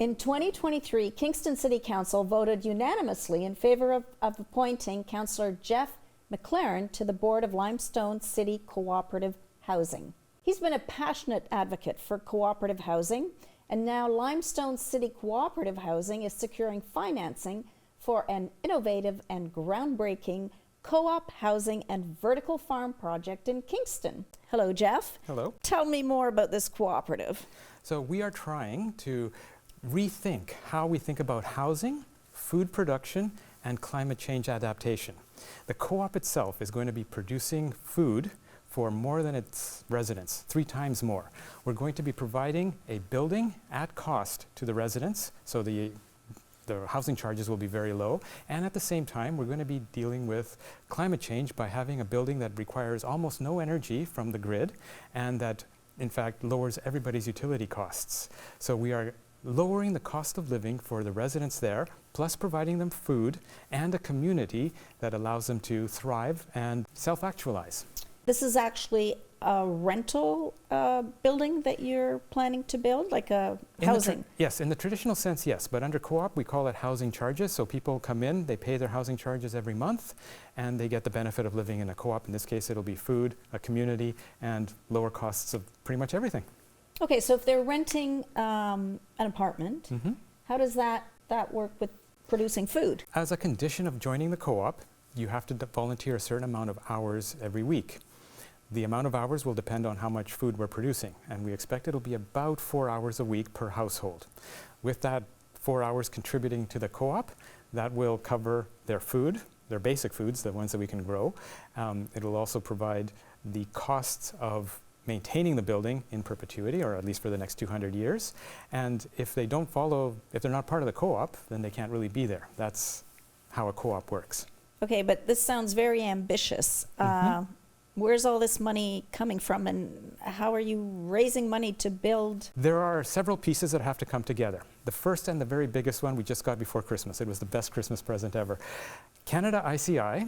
In 2023, Kingston City Council voted unanimously in favor of appointing Councillor Jeff McLaren to the board of Limestone City Cooperative Housing. He's been a passionate advocate for cooperative housing, and now Limestone City Cooperative Housing is securing financing for an innovative and groundbreaking co-op housing and vertical farm project in Kingston. Hello, Jeff. Hello. Tell me more about this cooperative. So we are trying to rethink how we think about housing, food production, and climate change adaptation. The co-op itself is going to be producing food for more than its residents, 3 times more. We're going to be providing a building at cost to the residents, so the housing charges will be very low, and at the same time we're going to be dealing with climate change by having a building that requires almost no energy from the grid and that in fact lowers everybody's utility costs. So we are lowering the cost of living for the residents there, plus providing them food and a community that allows them to thrive and self-actualize. This is actually a rental building that you're planning to build, like a housing? Yes, in the traditional sense, yes. But under co-op, we call it housing charges. So people come in, they pay their housing charges every month, and they get the benefit of living in a co-op. In this case, it'll be food, a community, and lower costs of pretty much everything. Okay, so if they're renting an apartment, how does that work with producing food? As a condition of joining the co-op, you have to volunteer a certain amount of hours every week. The amount of hours will depend on how much food we're producing, and we expect it'll be about 4 hours a week per household. With that 4 hours contributing to the co-op, that will cover their food, their basic foods, the ones that we can grow. It'll also provide the costs of maintaining the building in perpetuity, or at least for the next 200 years. And if they don't follow, if they're not part of the co-op, then they can't really be there. That's how a co-op works. Okay, but this sounds very ambitious. Where's all this money coming from, and how are you raising money to build? There are several pieces that have to come together. The first and the very biggest one we just got before Christmas. It was the best Christmas present ever. Canada ICI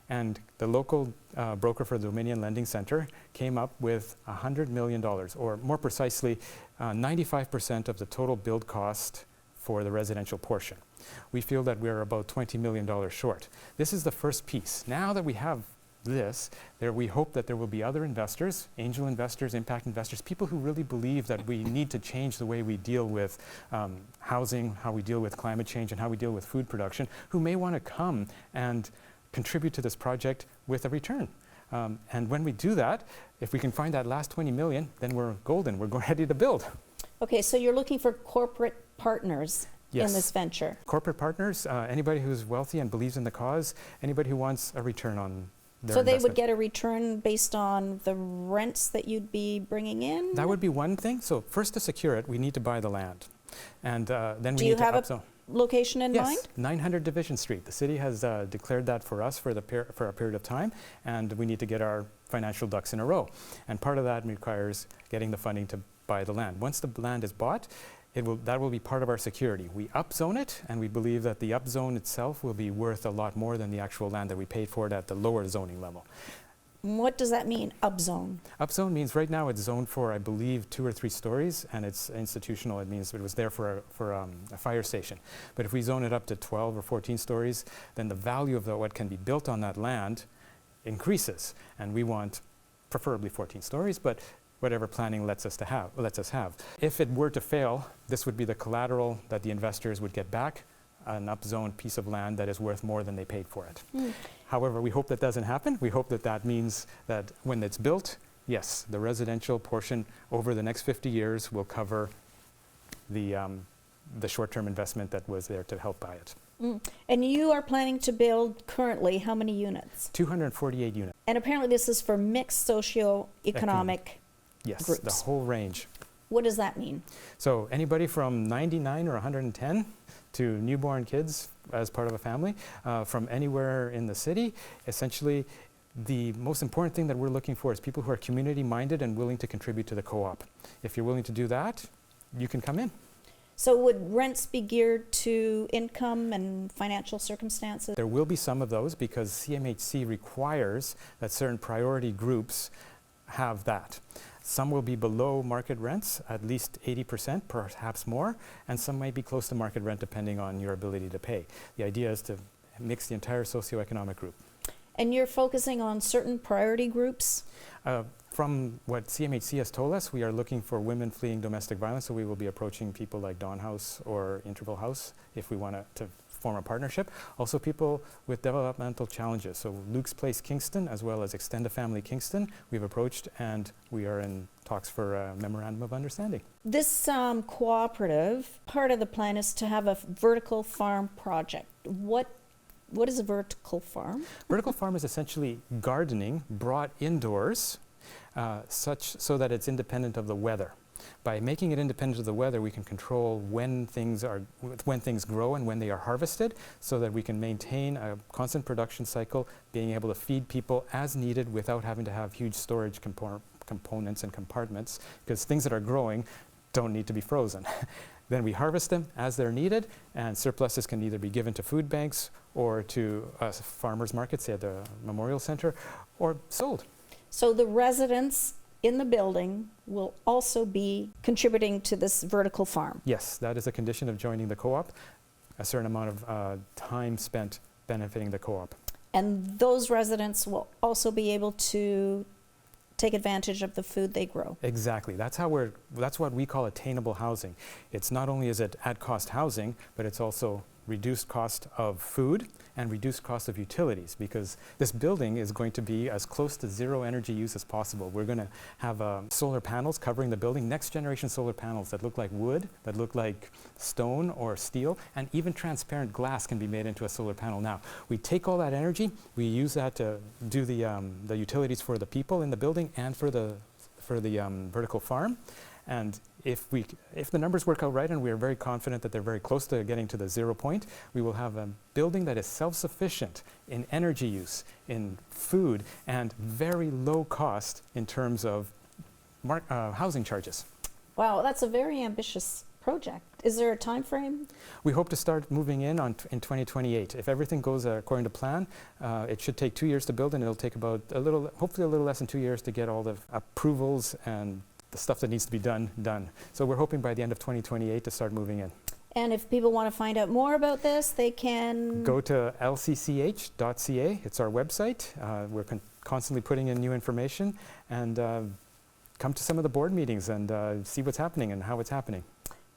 and the local broker for the Dominion Lending Centre came up with $100 million, or more precisely, 95% of the total build cost for the residential portion. We feel that we're about $20 million short. This is the first piece. Now that we have this, we hope that there will be other investors, angel investors, impact investors, people who really believe that we need to change the way we deal with housing, how we deal with climate change, and how we deal with food production, who may want to come and contribute to this project with a return. And when we do that, if we can find that last 20 million, then we're golden, we're ready to build. Okay, so you're looking for corporate partners. Yes. In this venture. Corporate partners, anybody who's wealthy and believes in the cause, anybody who wants a return on their investment. So they would get a return based on the rents that you'd be bringing in? That would be one thing. So first, to secure it, we need to buy the land. And then we need to upzone. Do you have a location in mind? Yes, 900 Division Street. The city has declared that for us for a period of time, and we need to get our financial ducks in a row. And part of that requires getting the funding to buy the land. Once the land is bought, that will be part of our security. We upzone it, and we believe that the upzone itself will be worth a lot more than the actual land that we paid for it at the lower zoning level. What does that mean, upzone? Upzone means right now it's zoned for, I believe, 2 or 3 stories, and it's institutional. It means it was there for a fire station. But if we zone it up to 12 or 14 stories, then the value of what can be built on that land increases. And we want preferably 14 stories, but whatever planning lets us have. If it were to fail, this would be the collateral that the investors would get back, an upzoned piece of land that is worth more than they paid for it. However, we hope that doesn't happen. We hope that means that when it's built, yes, the residential portion over the next 50 years will cover the short-term investment that was there to help buy it. And you are planning to build currently how many units? 248 units. And apparently this is for mixed socio-economic Yes, groups. The whole range. What does that mean? So anybody from 99 or 110 to newborn kids as part of a family from anywhere in the city. Essentially, the most important thing that we're looking for is people who are community-minded and willing to contribute to the co-op. If you're willing to do that, you can come in. So would rents be geared to income and financial circumstances? There will be some of those because CMHC requires that certain priority groups have that. Some will be below market rents, at least 80%, perhaps more, and some might be close to market rent depending on your ability to pay. The idea is to mix the entire socioeconomic group. And you're focusing on certain priority groups? From what CMHC has told us, we are looking for women fleeing domestic violence, so we will be approaching people like Dawn House or Interval House if we want to form a partnership. Also people with developmental challenges, so Luke's Place Kingston as well as Extend a Family Kingston, we've approached and we are in talks for a memorandum of understanding. This cooperative, part of the plan is to have a vertical farm project. What is a vertical farm? Vertical farm is essentially gardening brought indoors, so that it's independent of the weather. By making it independent of the weather, we can control when things grow and when they are harvested, so that we can maintain a constant production cycle, being able to feed people as needed without having to have huge storage components and compartments, because things that are growing don't need to be frozen. Then we harvest them as they're needed, and surpluses can either be given to food banks or to farmers markets at the Memorial Center, or sold. So the residents in the building will also be contributing to this vertical farm? Yes, that is a condition of joining the co-op, a certain amount of time spent benefiting the co-op. And those residents will also be able to take advantage of the food they grow? Exactly. That's what we call attainable housing. It's not only is it at-cost housing, but it's also reduced cost of food and reduced cost of utilities, because this building is going to be as close to zero energy use as possible. We're going to have solar panels covering the building, next generation solar panels that look like wood, that look like stone or steel, and even transparent glass can be made into a solar panel now. We take all that energy, we use that to do the utilities for the people in the building and for the vertical farm. And if the numbers work out right, and we are very confident that they're very close to getting to the 0 point, we will have a building that is self-sufficient in energy use, in food, and very low cost in terms of housing charges. Wow, that's a very ambitious project. Is there a time frame? We hope to start moving in 2028. If everything goes according to plan, it should take 2 years to build, and it'll take about hopefully a little less than 2 years to get all the approvals and the stuff that needs to be done. So we're hoping by the end of 2028 to start moving in. And if people want to find out more about this, they can go to lcch.ca. It's our website. We're constantly putting in new information, and come to some of the board meetings and see what's happening and how it's happening.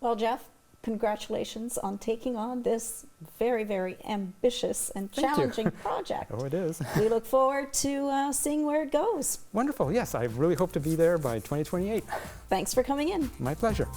Well, Jeff, congratulations on taking on this very, very ambitious and challenging project. Oh, it is. We look forward to seeing where it goes. Wonderful. Yes, I really hope to be there by 2028. Thanks for coming in. My pleasure.